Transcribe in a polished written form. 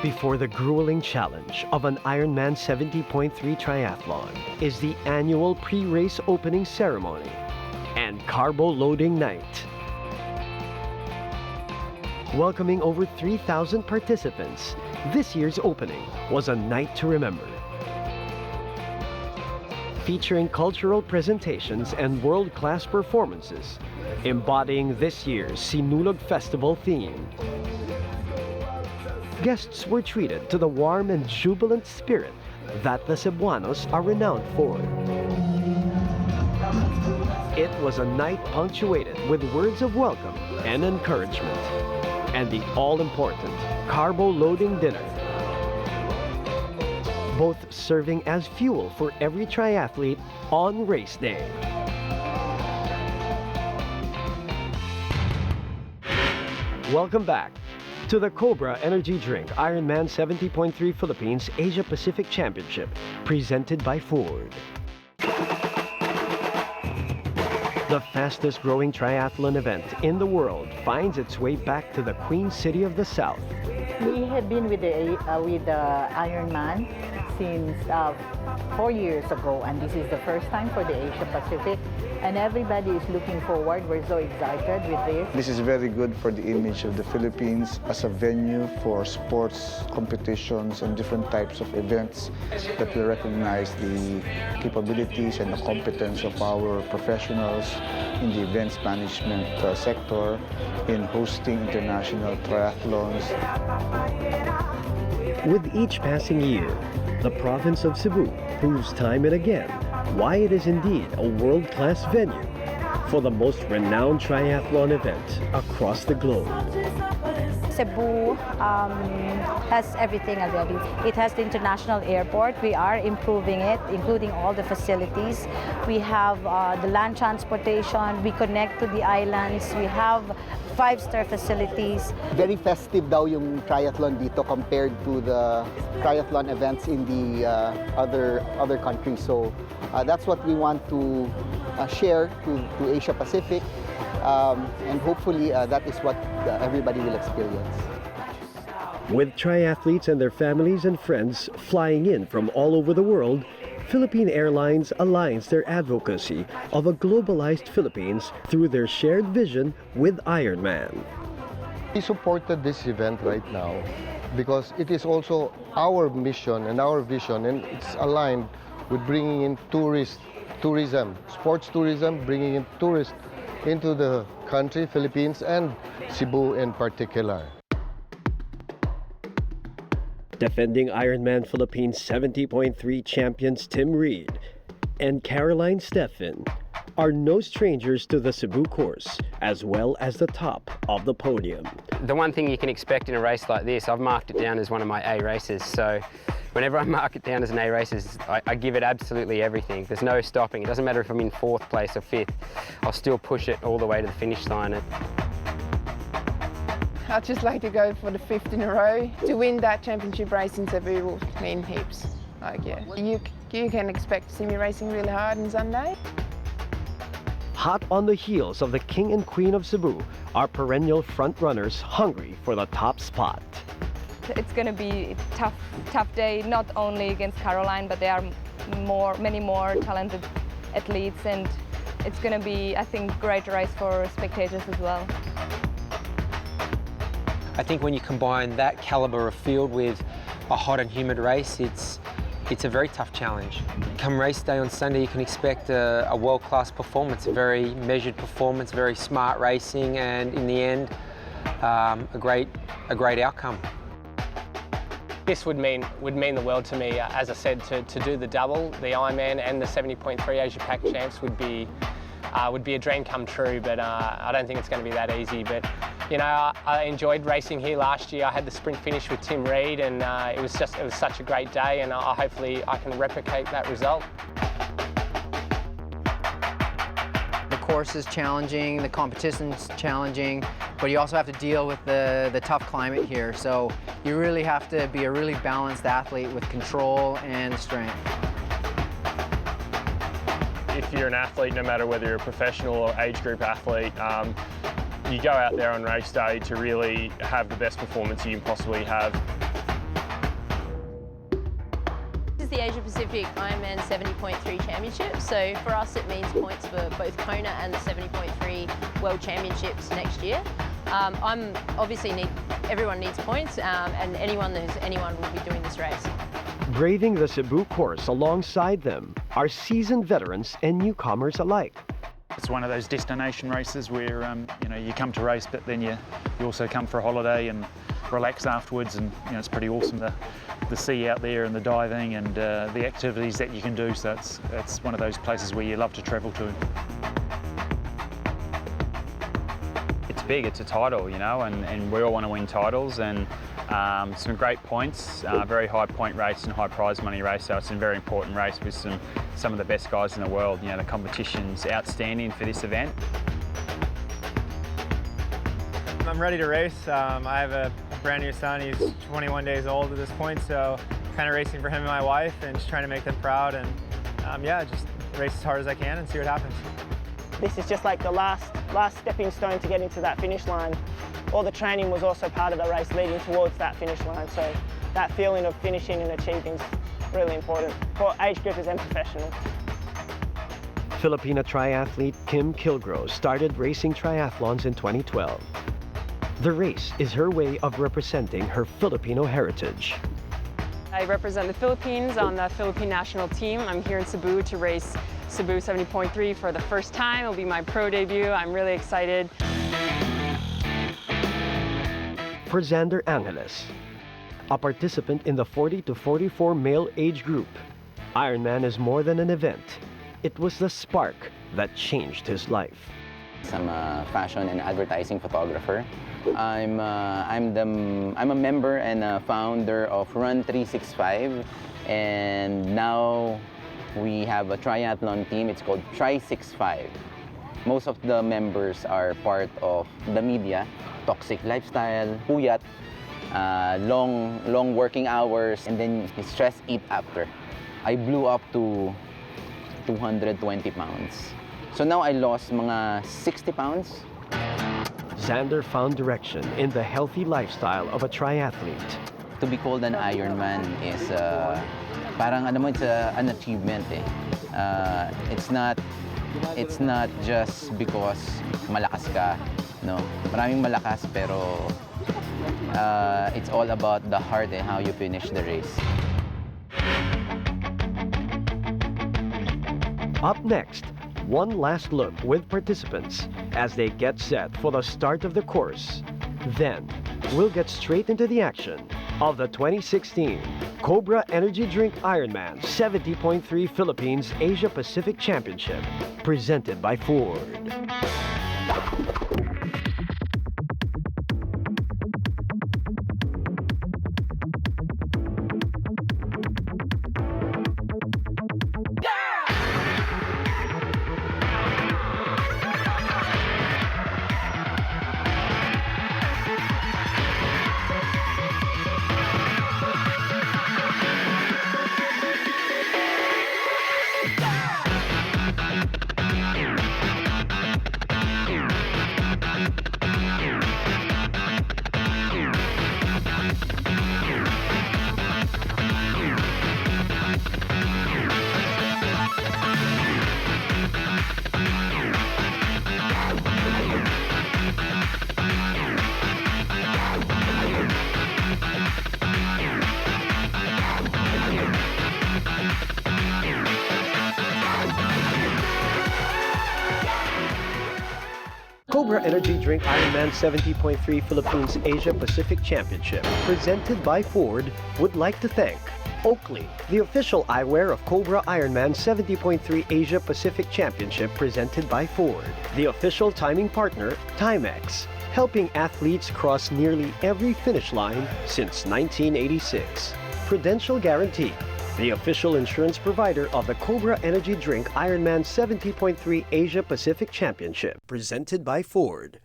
before the grueling challenge of an Ironman 70.3 triathlon is the annual pre-race opening ceremony and carbo loading night. Welcoming over 3,000 participants, this year's opening was a night to remember. Featuring cultural presentations and world-class performances, embodying this year's Sinulog Festival theme. Guests were treated to the warm and jubilant spirit that the Cebuanos are renowned for. It was a night punctuated with words of welcome and encouragement, and the all-important carbo loading dinner, both serving as fuel for every triathlete on race day. Welcome back to the Cobra Energy Drink Ironman 70.3 Philippines Asia Pacific Championship, presented by Ford. The fastest growing triathlon event in the world finds its way back to the Queen City of the South. We have been with the Ironman since 4 years ago, and this is the first time for the Asia Pacific, and everybody is looking forward. We're so excited with this. This is very good for the image of the Philippines as a venue for sports competitions and different types of events that will recognize the capabilities and the competence of our professionals in the events management sector in hosting international triathlons. With each passing year, the province of Cebu proves time and again why it is indeed a world-class venue for the most renowned triathlon event across the globe. Cebu has everything already. It has the international airport. We are improving it, including all the facilities. We have the land transportation. We connect to the islands. We have 5-star facilities. Very festive daw yung triathlon dito compared to the triathlon events in the other countries. So that's what we want to share to Asia Pacific, and hopefully that is what everybody will experience. With triathletes and their families and friends flying in from all over the world, Philippine Airlines aligns their advocacy of a globalized Philippines through their shared vision with Ironman. We supported this event right now because it is also our mission and our vision, and it's aligned with bringing in tourism, sports tourism, bringing in tourists into the country, Philippines, and Cebu in particular. Defending Ironman Philippines 70.3 champions Tim Reed and Caroline Stephan are no strangers to the Cebu course, as well as the top of the podium. The one thing you can expect in a race like this, I've marked it down as one of my A races, so whenever I mark it down as an A race, I give it absolutely everything. There's no stopping. It doesn't matter if I'm in 4th place or 5th, I'll still push it all the way to the finish line. I'd just like to go for the 5th in a row. To win that championship race in Cebu will mean heaps. You can expect to see me racing really hard on Sunday. Hot on the heels of the King and Queen of Cebu are perennial front-runners hungry for the top spot. It's going to be a tough day, not only against Caroline, but there are many more talented athletes, and it's going to be, I think, a great race for spectators as well. I think when you combine that calibre of field with a hot and humid race, it's a very tough challenge. Come race day on Sunday, you can expect a world-class performance, a very measured performance, very smart racing, and in the end, a great outcome. This would mean the world to me. As I said, to do the double, the Ironman and the 70.3 Asia Pac champs would be a dream come true, but I don't think it's going to be that easy. But you know, I enjoyed racing here last year. I had the sprint finish with Tim Reed, and it was such a great day, and hopefully I can replicate that result. The course is challenging, the competition's challenging, but you also have to deal with the tough climate here. So you really have to be a really balanced athlete with control and strength. If you're an athlete, no matter whether you're a professional or age group athlete, you go out there on race day to really have the best performance you can possibly have. is the Asia Pacific Ironman 70.3 Championship, so for us it means points for both Kona and the 70.3 World Championships next year. Everyone needs points, and anyone will be doing this race. Braving the Cebu course alongside them are seasoned veterans and newcomers alike. It's one of those destination races where you come to race, but then you also come for a holiday and relax afterwards, and it's pretty awesome, the sea out there and the diving and the activities that you can do. So it's one of those places where you love to travel to. It's big, it's a title, and we all want to win titles, and some great points, very high point race and high prize money race, so it's a very important race with some of the best guys in the world. The competition's outstanding for this event. I'm ready to race. I have a brand new son. He's 21 days old at this point, so kind of racing for him and my wife and just trying to make them proud, and just race as hard as I can and see what happens. This is just like the last stepping stone to get into that finish line. All the training was also part of the race leading towards that finish line, so that feeling of finishing and achieving is really important for age groupers and professionals. Filipina triathlete Kim Kilgro started racing triathlons in 2012. The race is her way of representing her Filipino heritage. I represent the Philippines on the Philippine national team. I'm here in Cebu to race Cebu 70.3 for the first time. It'll be my pro debut. I'm really excited. For Xander Angeles, a participant in the 40 to 44 male age group, Ironman is more than an event. It was the spark that changed his life. I'm a fashion and advertising photographer. I'm a member and a founder of Run 365, and now we have a triathlon team. It's called Tri65. Most of the members are part of the media, toxic lifestyle, puyat, long working hours, and then stress eat after. I blew up to 220 pounds. So now I lost mga 60 pounds. Xander found direction in the healthy lifestyle of a triathlete. To be called an Ironman is parang it's an achievement eh. It's not just because malakas ka, no. Maraming malakas, pero it's all about the heart and how you finish the race. Up next, one last look with participants as they get set for the start of the course. Then, we'll get straight into the action of the 2016 Cobra Energy Drink Ironman 70.3 Philippines Asia Pacific Championship, presented by Ford. Cobra Energy Drink Ironman 70.3 Philippines Asia Pacific Championship, presented by Ford, would like to thank Oakley, the official eyewear of Cobra Ironman 70.3 Asia Pacific Championship, presented by Ford, the official timing partner, Timex, helping athletes cross nearly every finish line since 1986. Prudential Guarantee, the official insurance provider of the Cobra Energy Drink Ironman 70.3 Asia Pacific Championship, presented by Ford.